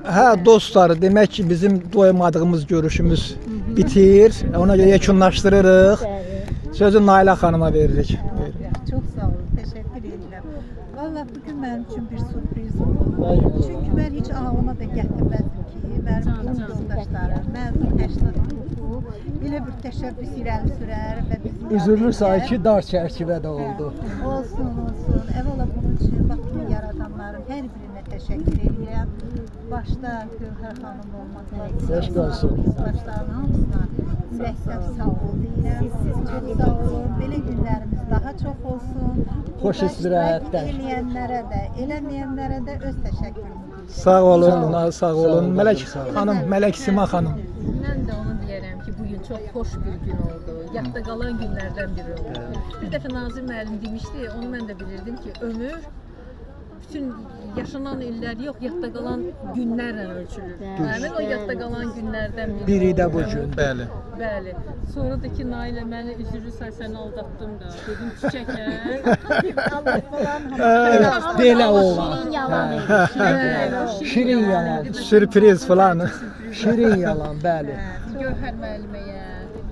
Hə, dostlar, demək ki, bizim doymadığımız görüşümüz bitir. Ona görə yekunlaşdırırıq. Sözü Nailə xanıma veririk. Çok sağ olun, teşekkür ederim. Valla bugün benim için bir sürpriz oldu. Çünkü ben hiç ağlıma da getirmedim ki, benim kurum yoldaşlarım, məzun 80 qrupu belə bir təşəbbüs irəli sürər və bizim Üzürlü sayki dar çərçivədə oldu. Olsun, olsun. Əvvəla bunun üçün vaxtını yaradanların hər birinə təşəkkür edirəm. Başda Gövhər xanım olmaqla Eşq olsun. Başların hamısına ürəkdən sağ ol deyirəm. Çox sağ olun. Belə günlərimiz daha çox olsun. Xoş istirahətlər. Eləyənlərə də, eləməyənlərə də öz təşəkkürümü. Sağ olun, sağ olun. Mələk xanım, Mələk Sima xanım. Mən də onu deyərəm ki, bugün çox xoş bir gün oldu. Yadda qalan günlərdən biri oldu. Bir dəfə Nazir müəllim demişdi, onu mən də bilirdim ki, ömür bütün yaşanan illər yox, yadda qalan günlərlə ölçülür. Həmin o yadda qalan günlərdən Biri də bu gün. Bəli. Bəli. Sonra da ki, Nailə məni üzürlü səni aldatdım da. Dedim çiçəklər. Allah falan Belə olan. Yalan Şirin yalan. Sürpriz falan. Şirin yalan, bəli. Gövhər müəlliməyə,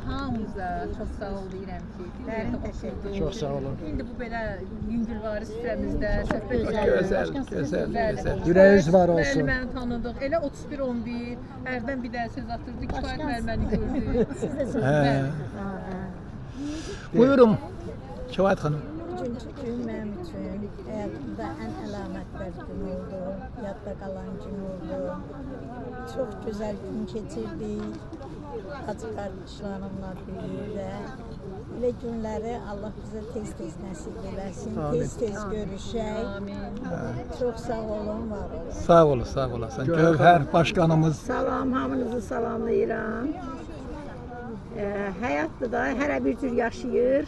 hamımıza çox sağ ol deyirəm ki, bir yerdə oturduq. Çox sağ olun. İndi bu belə yüngülvari süfrəmizdə söhbət Gözəl, gözəl, gözəl. Ürəyiniz var olsun. Məni tanıdıq. Elə 31-11 hərdən bir də söz atırdı. Kifayət müəlliməni gördük. Hə. Buyurun. Kifayət xanım. Üçüncü gün mənim üçün həyatımda ən əlamətdar gün oldu, yadda qalan gün oldu. Çox gözəl gün keçirdik, acı qardaşlarımla birlikdə. Belə günləri Allah bizə tez-tez nəsib eləsin, tez-tez görüşək. Çox sağ olun, var olun. Sağ olun, sağ olasın. Gövhər başqanımız. Salam, hamınızı salamlayıram. Həyatda da hərə bir cür yaşayır,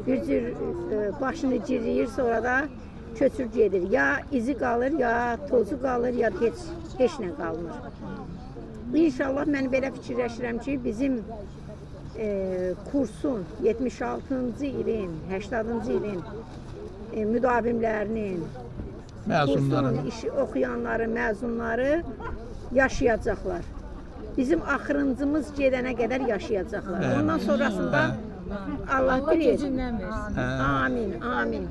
bir cür başını ciriyir, sonra da köçür gedir. Ya izi qalır, ya tozu qalır, ya heç nə qalmır. İnşallah mən belə fikirləşirəm ki, bizim kursun 76-cı ilin, 80-cı ilin müdavimlərinin, Məzunların. kursun işi oxuyanları, məzunları yaşayacaqlar. Bizim axırıncımız gedənə qədər yaşayacaqlar. Ondan sonrasında Allah bilir. Amin, amin.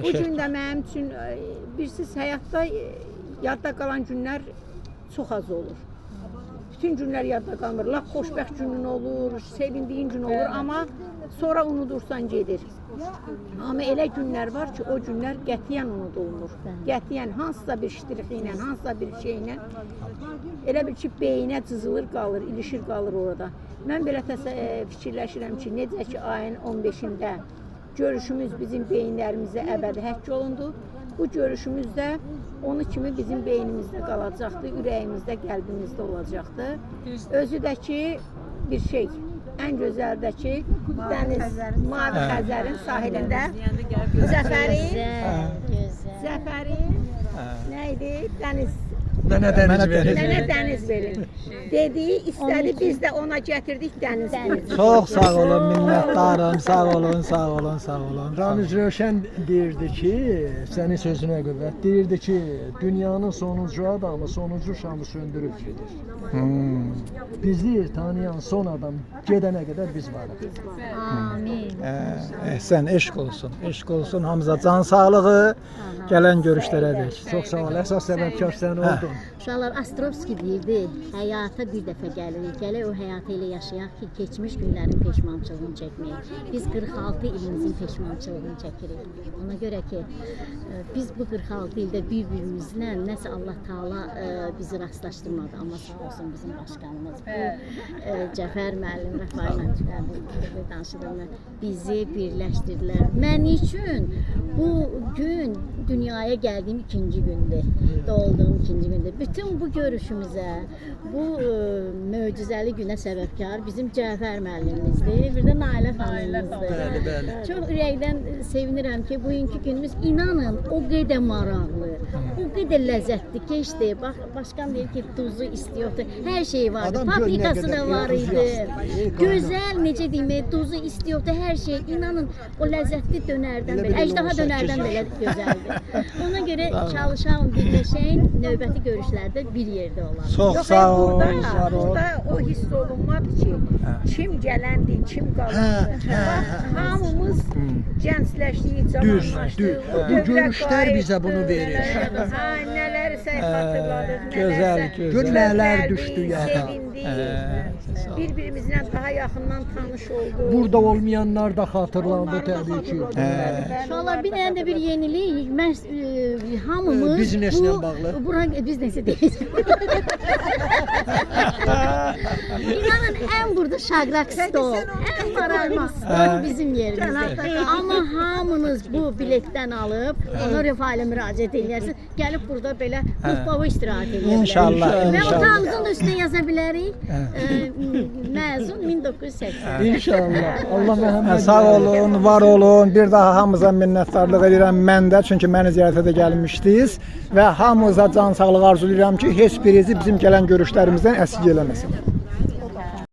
Bu gün də mənim üçün bilirsiniz, həyatda yadda qalan günlər çox az olur. Bütün günlər yadda qalmır. Lap xoşbəxt günün olur, sevindiyin gün olur, amma sonra unudursan gedir. Amma elə günlər var ki, o günlər qətiyyən unudulmur. Qətiyyən hansısa bir ştrixi ilə, hansısa bir şeylə elə bir ki, beyinə cızılır, qalır, ilişir, qalır orada. Mən belə fikirləşirəm ki, necə ki, ayın 15-də görüşümüz bizim beyinlərimizə əbədi həkk olundu. Bu görüşümüz də onu kimi bizim beynimizdə qalacaqdır, ürəyimizdə, qəlbimizdə olacaqdır. Özü də ki, bir şey, ən gözəl də ki, dəniz, Mavi Xəzərin sahilində Zəfərin nə idi? Dəniz. Mənə Dəniz verin. Dediyi, istədi, biz də ona gətirdik dəniz verin. Çox sağ olun, minnətdarım. Sağ olun, sağ olun, sağ olun. Ramiz Rövşən deyirdi ki, sənin sözünə qüvvət, deyirdi ki, dünyanın sonuncu adamı sonuncu şamı söndürüb gedir. Bizi tanıyan son adam gedənə qədər biz varıq. Amin. Sən eşq olsun, eşq olsun. Hamıza can sağlığı, gələn görüşlərə. Çox sağ ol, əsas səbəbkar sən oldun. Uşaqlar Astrovski deyirdi, həyata bir dəfə gəlirik, gələk o həyatı elə yaşayaq ki, keçmiş günlərin peşmançılığını çəkməyək. Biz 46 ilimizin peşmançılığını çəkirik. Ona görə ki, biz bu 46 ildə bir-birimizlə nəsə Allah Taala bizi rastlaşdırmadı, amma sağ olsun bizim başqanımız. Bu Cəfər müəllim, Rəfai müəllim danışırlar, bizi birləşdirdilər. Mən üçün bu gün dünyaya gəldiyim ikinci gündür, doğulduğum ikinci gündür. Bütün bu görüşümüzə, bu möcüzəli günə səbəbkar bizim Cəfər müəllimimizdir, bir də Nailə xanımımızdır. Çox ürəkdən sevinirəm ki, bugünkü günümüz inanın o qədər maraqlı, o qədər ləzzətli keçdi. Başqan deyir ki, tuzu istiyordu, hər şey vardı, paprikası da var idi. Gözəl, necə deyim, tuzu istiyordu, hər şey. İnanın o ləzzətli dönərdən belə, əjdaha dönərdən belə gözəldir. Ona görə çalışalım, birləşək, növbəti görüşlərdə bir yerdə olalım. Çox Yox, sağ ol, burada, var ol. burada o hiss olunmadı ki, kim gələndir, kim qalandır. Hamımız gəncləşdik, cavanlaşdıq. Bu görüşlər bizə bunu verir. Ha, nələri sən xatırladıq, Gözəl, nələrsə gözəl. Gör nələr gözəldik, düşdü yada. sevindik. Bir-birimizlə daha yaxından tanış olduq. Burada olmayanlar da xatırlandı təbii ki. Uşaqlar, bir dənə də bir yenilik, məhz hamımız Bizneslə bağlı. Bura biznesi deyil. İnanın ən burada şaqraq stol, ən maraqlı stol bizim yerimizdir. Amma hamınız bu biletdən alıb, ona rəfailə müraciət edirsiniz. Gəlib burada belə qurtbava istirahət edə bilərsiniz. İnşallah, Və inşallah. otağımızın üstünə yaza bilərik. Məzun 1980. İnşallah. Allah Məhəmməd. Sağ olun, var olun. Bir daha hamınıza minnətdarlıq edirəm mən də, çünki məni ziyarətə də gəlmişdiniz və hamınıza can sağlığı arzulayıram ki, heç birinizi bizim gələn görüşlərimizdən əsirgə eləməsin.